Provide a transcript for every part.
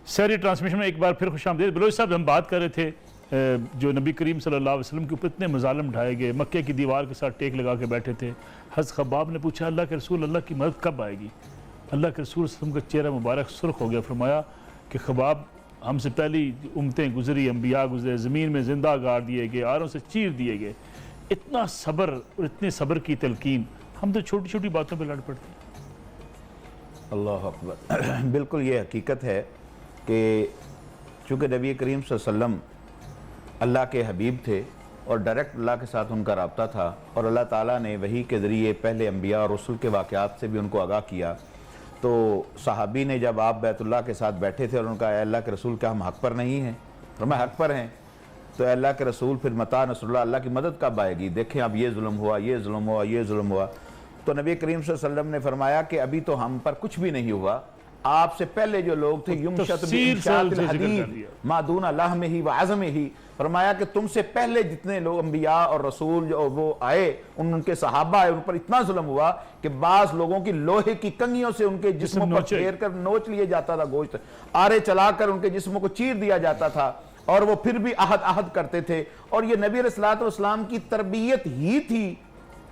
सारी ट्रांसमिशन में एक बार फिर खुशामदीद। बलोच साहब, हम बात कर रहे थे जो नबी करीम सल्लल्लाहु अलैहि वसल्लम के ऊपर इतने मजालम ढाए गए, मक्के की दीवार के साथ टेक लगा के बैठे थे। हज़रत खब्बाब ने पूछा, अल्लाह के रसूल, अल्लाह की मदद कब आएगी? अल्लाह के रसूल सल्लल्लाहु अलैहि वसल्लम का चेहरा मुबारक सुर्ख हो गया। फरमाया कि खब्बाब, हमसे पहली उम्मतें गुजरी, अम्बिया गुजरे, ज़मीन में ज़िंदा गाड़ दिए गए, आरों से चीर दिए गए। इतना सब्र और इतने सब्र की तलकीन, हम तो छोटी छोटी बातों पर लड़ पड़ते हैं। अल्लाह अकबर। बिल्कुल ये हकीकत है कि चूँकि नबी करीम सल्लल्लाहु अलैहि वसल्लम अल्लाह के हबीब थे और डायरेक्ट अल्लाह के साथ उनका रब्ता था, और अल्लाह ताला ने वही के ज़रिए पहले अम्बिया और रसूल के वाक़यात से भी उनको आगाह किया। तो सहाबी ने जब आप बैतुल्लाह के साथ बैठे थे और उनका अल्लाह के रसूल, क्या हम हक़ पर नहीं हैं? और मैं हक़ पर हैं। तो अल्लाह के रसूल, फिर मता नसरुल्लाह, अल्लाह की मदद कब आएगी? देखें अब ये जुल्म हुआ, ये जुल्म हुआ, ये जुल्म हुआ। तो नबी करीम सल्लल्लाहु अलैहि वसल्लम ने फरमाया कि अभी तो हम पर कुछ भी नहीं हुआ, आपसे पहले जो लोग थे मादूना लाहमे ही व आज़मे ही, फरमाया कि तुमसे पहले जितने लोग अम्बिया और रसूल जो वो आए, उनके सहाबा आए, उन पर इतना जुल्म हुआ कि बास लोगों की लोहे की कंगियों से उनके जिस्मों पर फेर कर नोच लिए जाता था, गोश्त आरे चलाकर उनके जिस्मों को चीर दिया जाता था, और वो फिर भी आहद आहद करते थे। और ये नबी अलैहिस्सलातु वस्सलाम की तरबियत ही थी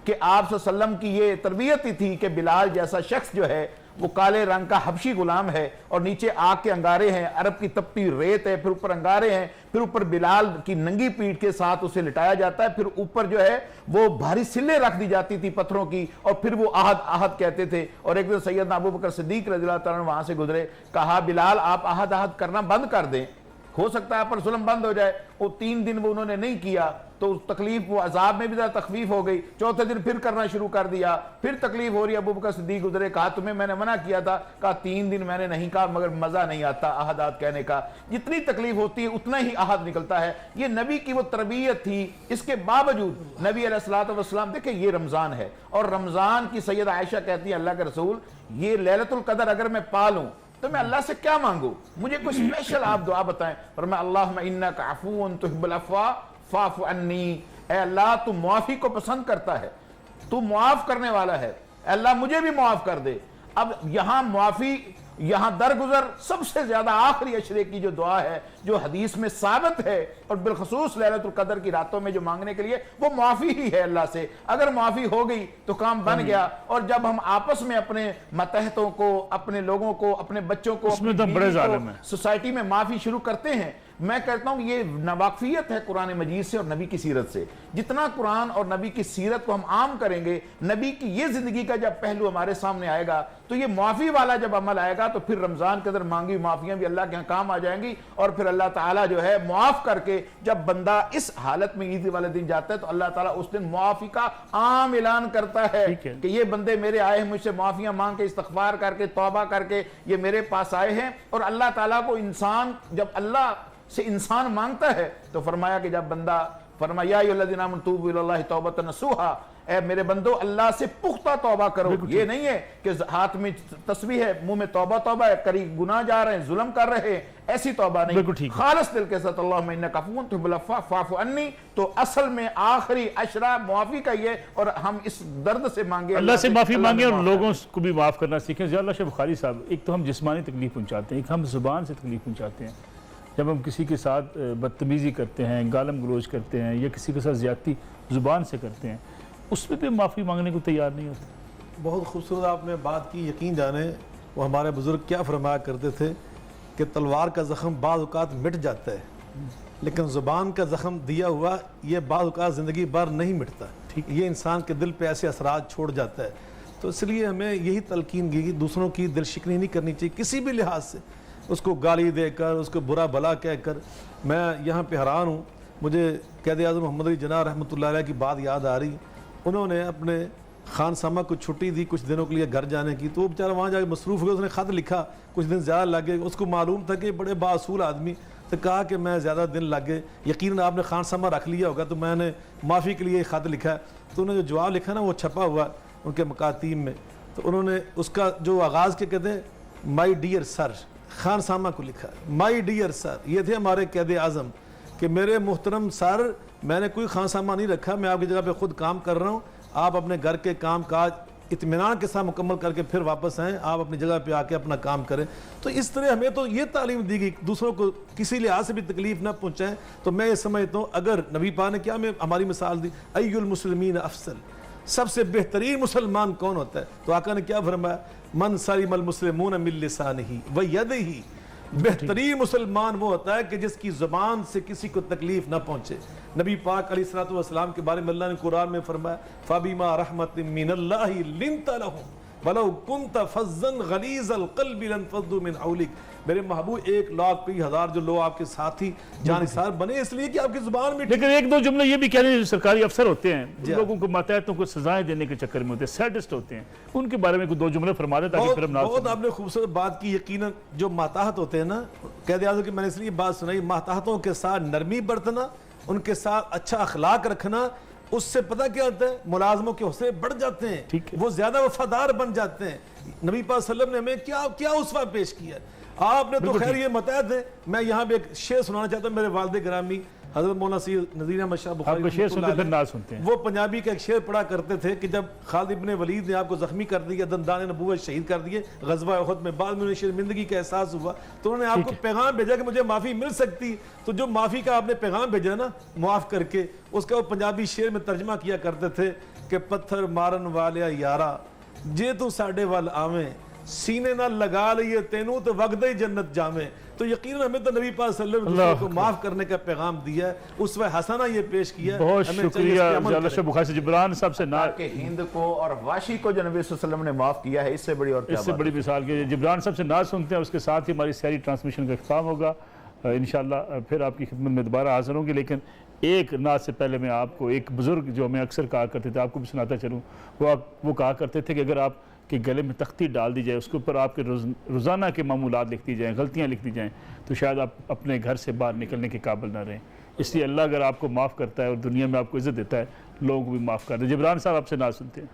कि आप सल्लम की ये तरबियत ही थी कि बिलाल जैसा शख्स जो है वो काले रंग का हबशी गुलाम है, और नीचे आग के अंगारे हैं, अरब की तपती रेत है, फिर ऊपर अंगारे हैं, फिर ऊपर बिलाल की नंगी पीठ के साथ उसे लिटाया जाता है, फिर ऊपर जो है वो भारी सिल्ले रख दी जाती थी पत्थरों की, और फिर वो आहद आहद कहते थे। और एक दिन सैयदना अबू बकर सिद्दीक रज़ियल्लाहु ताला अन्हु वहां से गुजरे, कहा बिलाल आप आहद आहद करना बंद कर दें, हो सकता है पर जुल्म बंद हो जाए। वो 3 दिन वो उन्होंने नहीं किया, तो तकलीफ, वो अजाब में भी ज़्यादा तकलीफ हो गई। चौथे दिन फिर करना शुरू कर दिया, फिर तकलीफ हो रही है। अबू बकर सिद्दीक गुजरे, कहा तुम्हें मैंने मना किया था, कहा 3 दिन मैंने नहीं कहा, मगर मजा नहीं आता आहद आहद कहने का, जितनी तकलीफ होती है उतना ही आहद निकलता है। ये नबी की वो तरबियत थी। इसके बावजूद नबी अलैहिस्सलातु वस्सलाम, देखिए ये रमजान है, और रमजान की सैयदा आयशा कहती है, अल्लाह के रसूल, ये लैलतुल कदर अगर मैं पा लूं तो मैं अल्लाह से क्या मांगू? मुझे कुछ स्पेशल आप दुआ बताएं। और मैं अल्लाहुम्मा इन्नका अफ़ूउन तुहिब्बुल अफ़्वा फ़ाफ़ु अन्नी, ऐ अल्लाह तू मुआफ़ी को पसंद करता है, तू मुआफ़ करने वाला है, अल्लाह मुझे भी मुआफ़ कर दे। अब यहाँ मुआफ़ी, यहाँ दरगुजर सबसे ज्यादा आखिरी अशरे की जो दुआ है, जो हदीस में साबित है, और बिलखसूस लैलतुल कदर की रातों में जो मांगने के लिए, वो मुआफ़ी ही है अल्लाह से। अगर मुआफ़ी हो गई तो काम बन गया। और जब हम आपस में अपने मतहतों को, अपने लोगों को, अपने बच्चों को, सोसाइटी में माफ़ी शुरू करते हैं, मैं कहता हूं ये नवाकफियत है कुरान मजीद से और नबी की सीरत से। जितना कुरान और नबी की सीरत को हम आम करेंगे, नबी की ये जिंदगी का जब पहलू हमारे सामने आएगा, तो ये माफी वाला जब अमल आएगा, तो फिर रमजान के अंदर मांगी माफियां भी अल्लाह के यहाँ काम आ जाएंगी। और फिर अल्लाह ताला जो है मुआफ करके, जब बंदा इस हालत में ईद वाले दिन जाता है, तो अल्लाह ताला उस दिन मुआफी का आम ऐलान करता है कि ये बंदे मेरे आए हैं, मुझसे माफियां मांग के, इस्तगफार करके, तौबा करके ये मेरे पास आए हैं। और अल्लाह ताला को इंसान, जब अल्लाह से इंसान मांगता है, तो फरमाया कि जब बंदा फरमाया अय्युहल्लज़ीना आमनू तूबू इलल्लाहि तौबतन नसूहा, ए मेरे बंदो अल्लाह से पुख्ता तौबा करो। ये नहीं है कि हाथ में तस्बीह है, मुंह में तौबा तौबा है, करीब गुनाह जा रहे हैं, जुल्म कर रहे हैं, ऐसी तौबा नहीं, खालिस दिल के साथ अल्लाहुम्मा इन्नका अफ़ूउन तुहिब्बुल अफ़्वा फ़ाफ़ु अन्नी। तो असल में आखिरी अशरा मुआफी का ये, और हम इस दर्द से मांगे, अल्लाह से माफी मांगे और लोगों को भी माफ करना सीखें। अल्लाह शेख बुखारी साहब, एक तो हम जिस्मानी तकलीफ पहुंचाते हैं, एक हम जुबान से तकलीफ पहुंचाते हैं। जब हम किसी के साथ बदतमीज़ी करते हैं, गालम गलोच करते हैं, या किसी के साथ ज़्यादती ज़ुबान से करते हैं, उसमें भी माफ़ी मांगने को तैयार नहीं होते। बहुत खूबसूरत आपने बात की। यकीन जाने वो हमारे बुज़ुर्ग क्या फरमाया करते थे कि तलवार का ज़ख़म बाज़ औक़ात मिट जाता है, लेकिन ज़ुबान का ज़ख़म दिया हुआ ये बाज़ औक़ात ज़िंदगी भर नहीं मिटता। ठीक, ये इंसान के दिल पे ऐसे असरात छोड़ जाता है। तो इसलिए हमें यही तलकीन की, दूसरों की दिल शिकनी नहीं करनी चाहिए किसी भी लिहाज से, उसको गाली देकर, उसको बुरा भला कहकर। मैं यहाँ पे हैरान हूँ, मुझे क़ायद आज़म मोहम्मद अली जिन्नाह रहमतुल्लाह अलैह की बात याद आ रही। उन्होंने अपने खानसामा को छुट्टी दी कुछ दिनों के लिए घर जाने की, तो वो बेचारा वहाँ जाकर मसरूफ़ हो गया। उसने ख़त लिखा, कुछ दिन ज़्यादा लग गए, उसको मालूम था कि बड़े बासूल आदमी, तो कहा कि मैं ज़्यादा दिन लग गए, यकीनन आपने खानसामा रख लिया होगा, तो मैंने माफ़ी के लिए ख़त लिखा है। तो उन्होंने जो जवाब लिखा ना, वो छपा हुआ उनके मकातीब में। तो उन्होंने उसका जो आगाज़ के कहते हैं, माई डियर सर, खानसामा को लिखा, माई डियर सर, ये थे हमारे क़ायद आज़म कि मेरे मुहतरम सर, मैंने कोई खानसामा नहीं रखा, मैं आपकी जगह पे खुद काम कर रहा हूँ, आप अपने घर के काम काज इत्मीनान के साथ मुकम्मल करके फिर वापस आएँ, आप अपनी जगह पे आके अपना काम करें। तो इस तरह हमें तो ये तालीम दी गई, दूसरों को किसी लिहाज से भी तकलीफ ना पहुँचाएं। तो मैं ये समझता हूँ, अगर नबी पाक ने क्या हमें हमारी मिसाल दी, अय्युल मुस्लिमीन अफसल, सबसे बेहतरीन मुसलमान कौन होता है? तो आका ने क्या फरमाया, मन सलिमल मुस्लिमून मिन लिसानिही व यदिही, बेहतरीन मुसलमान वो होता है कि जिसकी ज़ुबान से किसी को तकलीफ ना पहुंचे। नबी पाक अलैहिस्सलातु वस्सलाम के बारे में अल्लाह ने कुरान में फरमाया, फबिमा रहमतिन मिनल्लाहि लिंता लहुम वलौ कुंत फज़्ज़न गलीज़ल क़ल्बि लनफ़ज़्ज़ू मिन हौलिक। मेरे महबूब 1 लाख कई हज़ार जो लोग आपके साथी जानिसार बने इसलिए कि आपकी ज़ुबान में। लेकिन एक दो जुमले ये भी कह रहे हैं, जो सरकारी अफसर होते हैं लोगों को मातहतों को सजाएं देने के चक्कर में होते हैं, सैडिस्ट होते हैं, उनके बारे में कुछ 2 जुमले फरमा दे ताकि फिर हम बहुत आपने खूबसूरत बात की। यकीनन जो माताहत होते हैं ना, कह दिया कि मैंने इसलिए बात सुनाई, माताहतों के साथ नरमी बरतना, उनके साथ अच्छा अखलाक रखना, उससे पता क्या होता है, मुलाजमों के हौसले बढ़ जाते हैं, वो ज्यादा वफादार बन जाते हैं। नबी पाक सल्लल्लाहु अलैहि वसल्लम ने हमें क्या क्या उसवा पेश किया। आपने तो खैर ये मतायत है। मैं यहाँ पे एक शेर सुनाना चाहता हूँ। मेरे वालिद गिरामी हजरत मौलाना सैयद नज़ीर अहमद शाह बुखारी शेर सुनते फिर ना सुनते हैं, वो पंजाबी का एक शेर पढ़ा करते थे कि जब खालिद इब्ने वलीद ने आपको जख्मी कर दिया, दंदान नबूवत शहीद कर दिए गज़वा उहद में, बाद में उन्हें शर्मिंदगी का एहसास हुआ तो उन्होंने आपको पैगाम भेजा कि मुझे माफ़ी मिल सकती। तो जो माफ़ी का आपने पैगाम भेजा ना मुआफ़ करके, उसका वो पंजाबी शेर में तर्जमा किया करते थे कि पत्थर मारन वाले यारा जे तू साडे वल आवें, सीने ना लगा लिए तेनू तो वक्त ही जन्नत जामे। तो यकीनन हमें तो नबी पाक सल्लल्लाहु अलैहि वसल्लम को माफ करने का पैगाम दिया है, उस वह हसना ये पेश किया है। बहुत शुक्रिया बुखारी से जिब्रान साहब से ना कि हिंद को और वाशी को जो नबी सल्लल्लाहु अलैहि वसल्लम ने माफ किया है, इससे बड़ी और क्या इससे बात बड़ी मिसाल के जिब्रान साहब से ना सुनते हैं। उसके साथ ही हमारी सारी ट्रांसमिशन का इख्तिताम होगा। इंशाल्लाह फिर आपकी खिदमत में दोबारा हाजिर होंगे। लेकिन एक नात से पहले मैं आपको एक बुजुर्ग जो मैं अक्सर कहा करते थे, आपको भी सुनाता चलूँ। वो कहा करते थे कि अगर आप के गले में तख्ती डाल दी जाए, उसके ऊपर आपके रोज़ाना के मामूलात लिख दी जाएँ, गलतियाँ लिख दी जाएँ, तो शायद आप अपने घर से बाहर निकलने के काबिल ना रहें। इसलिए अल्लाह अगर आपको माफ़ करता है और दुनिया में आपको इज़्ज़त देता है, लोगों को भी माफ़ कर दे। जिब्रान साहब आपसे ना सुनते हैं।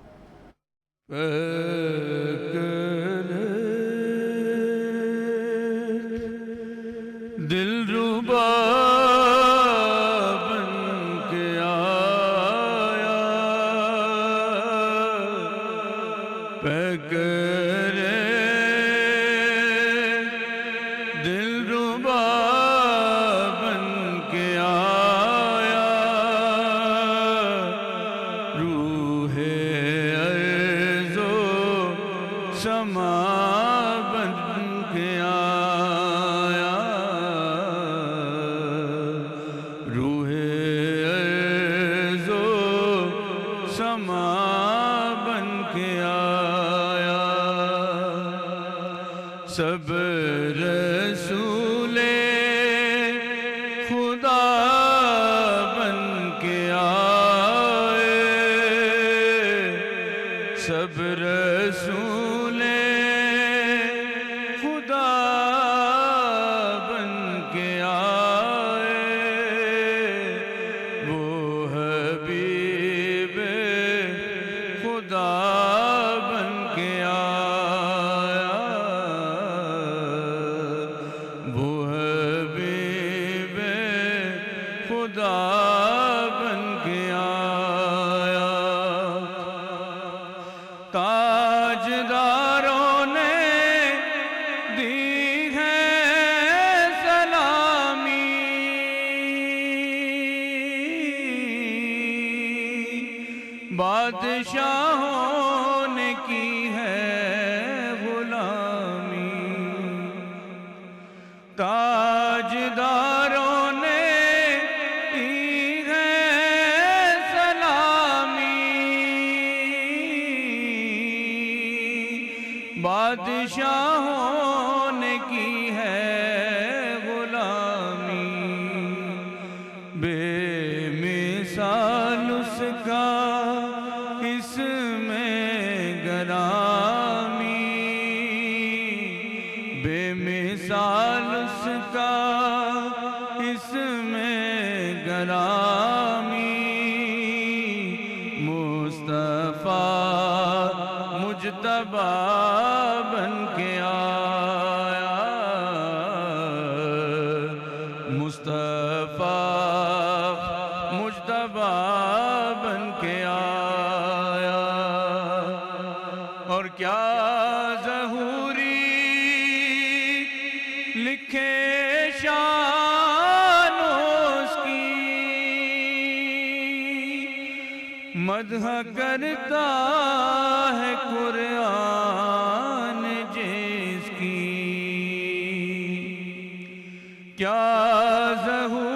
दिलरुबा सब रसूले खुदा बन के आए, सब रसूले खुदा बन के आए, वो हबीब खुदा बन के ताजदारों ने दी है सलामी, बादशाहों ने की है गुलामी। ताजदारों ने बादशाहों ने की है गुलामी, बेमिसाल उसका इसमें गरामी, बेमिसाल उसका इसमें गरामी। मुस्तफा मुजतबा बन के आया, मुस्तफा मुजतबा बन के आया। लिखे शान उसकी, मदह करता है कुरान जिसकी। क्या ज़हूर